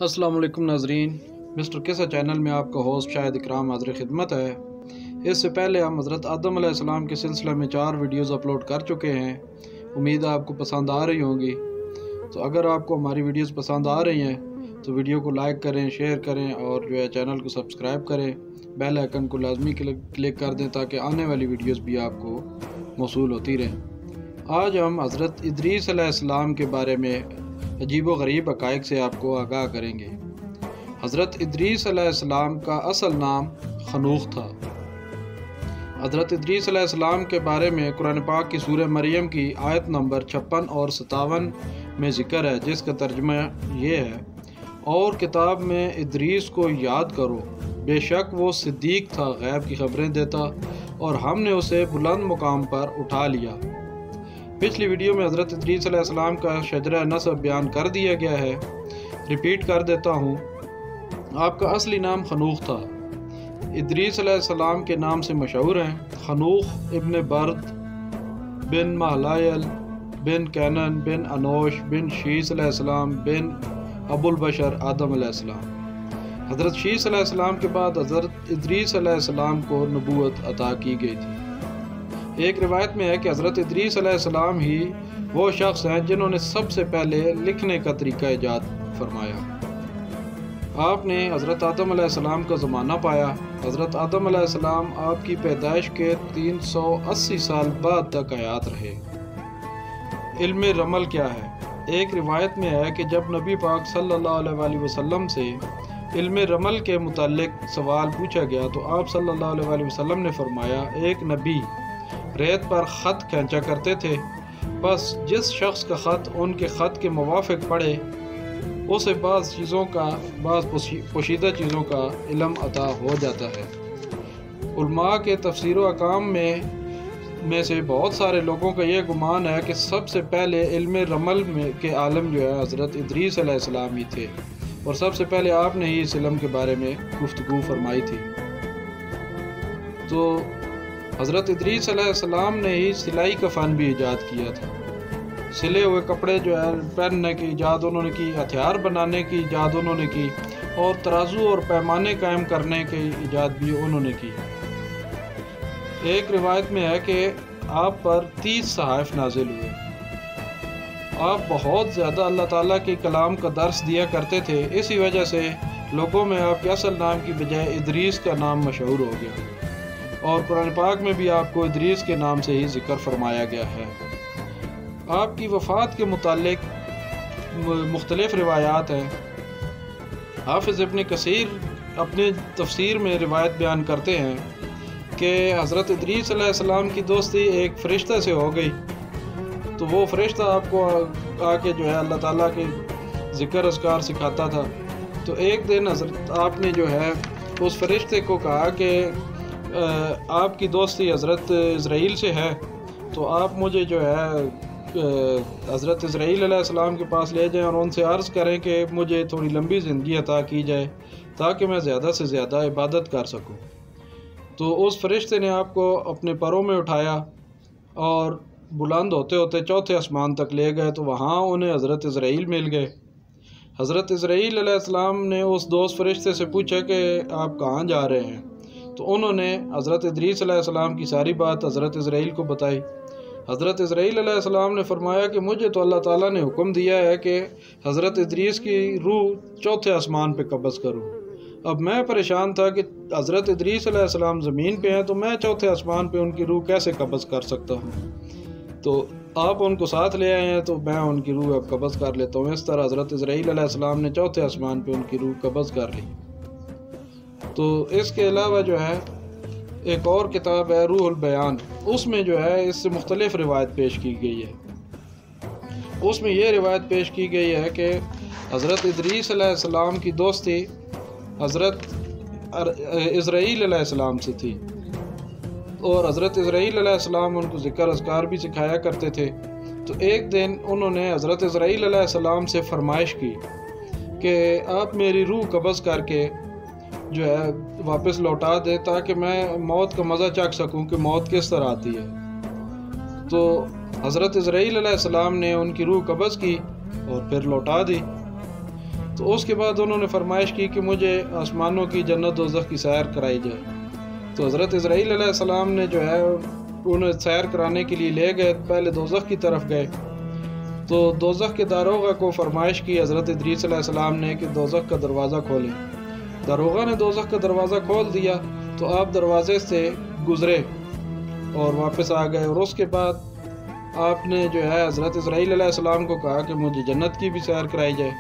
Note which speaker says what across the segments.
Speaker 1: السلام علیکم ناظرین، مسٹر قصہ چینل میں آپ کا ہوسٹ شاہد اکرام حاضر خدمت ہے۔ اس سے پہلے ہم حضرت آدم علیہ السلام کے سلسلہ میں 4 ویڈیوز اپلوڈ کر چکے ہیں۔ امید ہے آپ کو پسند آ رہی ہوں گی۔ تو اگر آپ کو ہماری ویڈیوز پسند آ رہی ہیں تو ویڈیو کو لائک کریں، شیئر کریں اور چینل کو سبسکرائب کریں، بیل آئیکن کو لازمی کلک کر دیں تاکہ آنے والی ویڈیوز بھی آپ کو موصول ہوتی رہیں۔ آج ہم حضرت ادریس علیہ السلام کے بارے میں عجیب و غریب حقائق سے آپ کو آگاہ کریں گے۔ حضرت ادریس علیہ السلام کا اصل نام خنوخ تھا۔ حضرت ادریس علیہ السلام کے بارے میں قرآن پاک کی سورہ مریم کی آیت نمبر 56 اور 57 میں ذکر ہے، جس کا ترجمہ یہ ہے: اور کتاب میں ادریس کو یاد کرو، بے شک وہ صدیق تھا، غیب کی خبریں دیتا، اور ہم نے اسے بلند مقام پر اٹھا لیا۔ پچھلی ویڈیو میں حضرت ادریس علیہ السلام کا شجرہ نسب بیان کر دیا گیا ہے۔ ریپیٹ کر دیتا ہوں، آپ کا اصلی نام خنوخ تھا۔ ادریس علیہ السلام کے نام سے مشہور ہیں: خنوخ ابن برد بن مہلائل بن کینن بن انوش بن شیس علیہ السلام بن ابو البشر آدم علیہ السلام۔ حضرت شیس علیہ السلام کے بعد حضرت ادریس علیہ السلام کو نبوت عطا کی گئی تھی۔ ایک روایت میں ہے کہ حضرت ادریس علیہ السلام ہی وہ شخص ہیں جنہوں نے سب سے پہلے لکھنے کا طریقہ ایجاد فرمایا۔ آپ نے حضرت آدم علیہ السلام کا زمانہ پایا۔ حضرت آدم علیہ السلام آپ کی پیدائش کے 380 سال بعد تک حیات رہے۔ علم رمل کیا ہے؟ ایک روایت میں ہے کہ جب نبی پاک صلی اللہ علیہ وسلم سے علم رمل کے متعلق سوال پوچھا گیا تو آپ صلی اللہ علیہ وسلم نے فرمایا: ایک نبی ریت پر خط کھینچا کرتے تھے، بس جس شخص کا خط ان کے خط کے موافق پڑے اسے بعض پوشیدہ چیزوں کا علم عطا ہو جاتا ہے۔ علماء کے تفسیر و احکام میں سے بہت سارے لوگوں کا یہ گمان ہے کہ سب سے پہلے علم رمل کے عالم جو ہے حضرت ادریس علیہ السلام ہی تھے، اور سب سے پہلے آپ نے ہی اس علم کے بارے میں گفتگو فرمائی تھی۔ تو حضرت ادریس علیہ السلام نے ہی سلائی کا فن بھی ایجاد کیا تھا۔ سلے ہوئے کپڑے جو ہے پہننے کی ایجاد انہوں نے کی، ہتھیار بنانے کی ایجاد انہوں نے کی، اور ترازو اور پیمانے قائم کرنے کی ایجاد بھی انہوں نے کی۔ ایک روایت میں ہے کہ آپ پر 30 صحائف نازل ہوئے۔ آپ بہت زیادہ اللہ تعالیٰ کے کلام کا درس دیا کرتے تھے، اسی وجہ سے لوگوں میں آپ کے اصل نام کی بجائے ادریس کا نام مشہور ہو گیا، اور قرآن پاک میں بھی آپ کو ادریس کے نام سے ہی ذکر فرمایا گیا ہے۔ آپ کی وفات کے متعلق مختلف روایات ہیں۔ حافظ ابن کثیر اپنے تفسیر میں روایت بیان کرتے ہیں کہ حضرت ادریس علیہ السلام کی دوستی ایک فرشتہ سے ہو گئی، تو وہ فرشتہ آپ کو آ کے جو ہے اللہ تعالیٰ کے ذکر اذکار سکھاتا تھا۔ تو ایک دن حضرت آپ نے جو ہے اس فرشتے کو کہا کہ آپ کی دوستی حضرت اسرائیل سے ہے، تو آپ مجھے جو ہے حضرت اسرائیل علیہ السلام کے پاس لے جائیں اور ان سے عرض کریں کہ مجھے تھوڑی لمبی زندگی عطا کی جائے تاکہ میں زیادہ سے زیادہ عبادت کر سکوں۔ تو اس فرشتے نے آپ کو اپنے پروں میں اٹھایا اور بلند ہوتے ہوتے 4تھے آسمان تک لے گئے، تو وہاں انہیں حضرت اسرائیل مل گئے۔ حضرت اسرائیل علیہ السلام نے اس دوست فرشتے سے پوچھا کہ آپ کہاں جا رہے ہیں؟ تو انہوں نے حضرت ادریس علیہ السلام کی ساری بات حضرت اسرائیل کو بتائی۔ حضرت اسرائیل علیہ السلام نے فرمایا کہ مجھے تو اللہ تعالیٰ نے حکم دیا ہے کہ حضرت ادریس کی روح 4تھے آسمان پہ قبض کروں۔ اب میں پریشان تھا کہ حضرت ادریس علیہ السلام زمین پہ ہیں، تو میں 4تھے آسمان پہ ان کی روح کیسے قبض کر سکتا ہوں؟ تو آپ ان کو ساتھ لے آئے ہیں تو میں ان کی روح اب قبض کر لیتا ہوں۔ اس طرح حضرت اسرائیل علیہ السلام نے 4تھے آسمان پہ ان کی روح قبض کر لی۔ تو اس کے علاوہ جو ہے ایک اور کتاب ہے روح البیان، اس میں جو ہے اس سے مختلف روایت پیش کی گئی ہے۔ اس میں یہ روایت پیش کی گئی ہے کہ حضرت ادریس علیہ السلام کی دوستی حضرت اسرائیل علیہ السلام سے تھی، اور حضرت اسرائیل علیہ السلام ان کو ذکر اذکار بھی سکھایا کرتے تھے۔ تو ایک دن انہوں نے حضرت اسرائیل علیہ السلام سے فرمائش کی کہ آپ میری روح قبض کر کے جو ہے واپس لوٹا دے تاکہ میں موت کا مزہ چکھ سکوں کہ موت کس طرح آتی ہے۔ تو حضرت اسرائیل علیہ السلام نے ان کی روح قبض کی اور پھر لوٹا دی۔ تو اس کے بعد انہوں نے فرمائش کی کہ مجھے آسمانوں کی جنت دوزخ کی سیر کرائی جائے۔ تو حضرت اسرائیل علیہ السلام نے جو ہے انہیں سیر کرانے کے لیے لے گئے، پہلے دوزخ کی طرف گئے۔ تو دوزخ کے داروغہ کو فرمائش کی حضرت ادریس علیہ السلام نے کہ دوزخ کا دروازہ کھولیں۔ داروغہ نے دوزخ کا دروازہ کھول دیا تو آپ دروازے سے گزرے اور واپس آ گئے، اور اس کے بعد آپ نے جو ہے حضرت اسرائیل علیہ السلام کو کہا کہ مجھے جنت کی بھی سیر کرائی جائے۔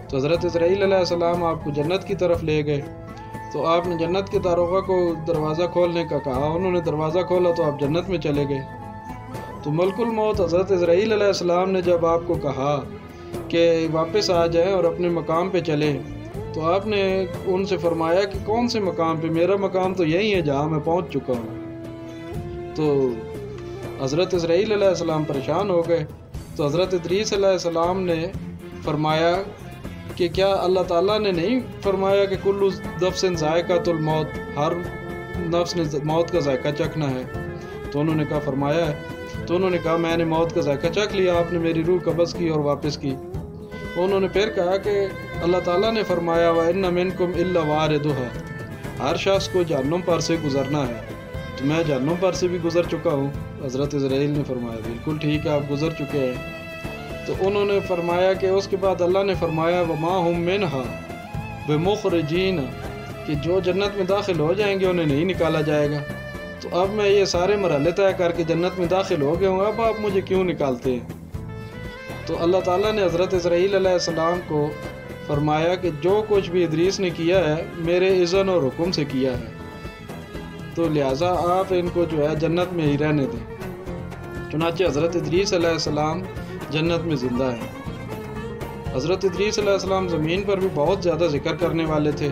Speaker 1: تو حضرت اسرائیل علیہ السلام آپ کو جنت کی طرف لے گئے۔ تو آپ نے جنت کے داروغہ کو دروازہ کھولنے کا کہا، انہوں نے دروازہ کھولا تو آپ جنت میں چلے گئے۔ تو ملک الموت حضرت اسرائیل علیہ السلام نے جب آپ کو کہا کہ واپس آ جائیں اور اپنے مقام پہ چلیں، تو آپ نے ان سے فرمایا کہ کون سے مقام پہ؟ میرا مقام تو یہی ہے جہاں میں پہنچ چکا ہوں۔ تو حضرت اسرائیل علیہ السلام پریشان ہو گئے۔ تو حضرت ادریس علیہ السلام نے فرمایا کہ کیا اللہ تعالیٰ نے نہیں فرمایا کہ کل نفس ذائقۃ الموت، ہر نفس نے موت کا ذائقہ چکھنا ہے؟ تو انہوں نے کہا فرمایا ہے۔ تو انہوں نے کہا میں نے موت کا ذائقہ چکھ لیا، آپ نے میری روح قبض کی اور واپس کی۔ انہوں نے پھر کہا کہ اللہ تعالیٰ نے فرمایا وَإِنَّ مِنْكُمْ إِلَّا وَارِدُهَا، ہر شخص کو جہنم پر سے گزرنا ہے۔ تو میں جہنم پر سے بھی گزر چکا ہوں۔ حضرت اسرائیل نے فرمایا بالکل ٹھیک ہے، آپ گزر چکے ہیں۔ تو انہوں نے فرمایا کہ اس کے بعد اللہ نے فرمایا وَمَا هُمْ مِنْهَا بِمُخْرَجِينَ، کہ جو جنت میں داخل ہو جائیں گے انہیں نہیں نکالا جائے گا۔ تو اب میں یہ سارے مرحلے طے کر کے جنت میں داخل ہو گیا ہوں، اب آپ مجھے کیوں نکالتے ہیں؟ تو اللہ تعالیٰ نے حضرت اسرائیل علیہ السلام کو فرمایا کہ جو کچھ بھی ادریس نے کیا ہے میرے اذن اور حکم سے کیا ہے، تو لہٰذا آپ ان کو جو ہے جنت میں ہی رہنے دیں۔ چنانچہ حضرت ادریس علیہ السلام جنت میں زندہ ہیں۔ حضرت ادریس علیہ السلام زمین پر بھی بہت زیادہ ذکر کرنے والے تھے،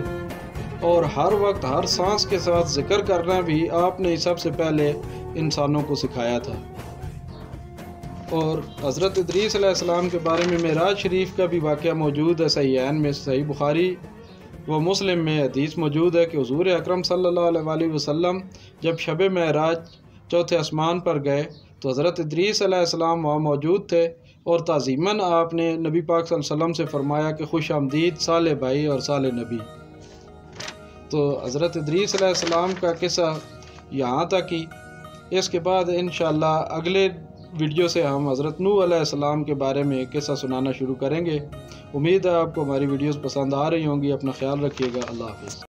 Speaker 1: اور ہر وقت ہر سانس کے ساتھ ذکر کرنا بھی آپ نے سب سے پہلے انسانوں کو سکھایا تھا۔ اور حضرت ادریس علیہ السلام کے بارے میں معراج شریف کا بھی واقعہ موجود ہے، صحیحین میں، صحیح بخاری و مسلم میں حدیث موجود ہے کہ حضور اکرم صلی اللہ علیہ وسلم جب شب معراج چوتھے آسمان پر گئے تو حضرت ادریس علیہ السلام وہاں موجود تھے، اور تعظیماً آپ نے نبی پاک صلی اللہ علیہ وسلم سے فرمایا کہ خوش آمدید صالح بھائی اور صالح نبی۔ تو حضرت ادریس علیہ السلام کا قصہ یہاں تک ہی۔ اس کے بعد انشاءاللہ اگلے ویڈیو سے ہم حضرت نوح علیہ السلام کے بارے میں قصہ سنانا شروع کریں گے۔ امید ہے آپ کو ہماری ویڈیوز پسند آ رہی ہوں گی۔ اپنا خیال رکھیے گا۔ اللہ حافظ۔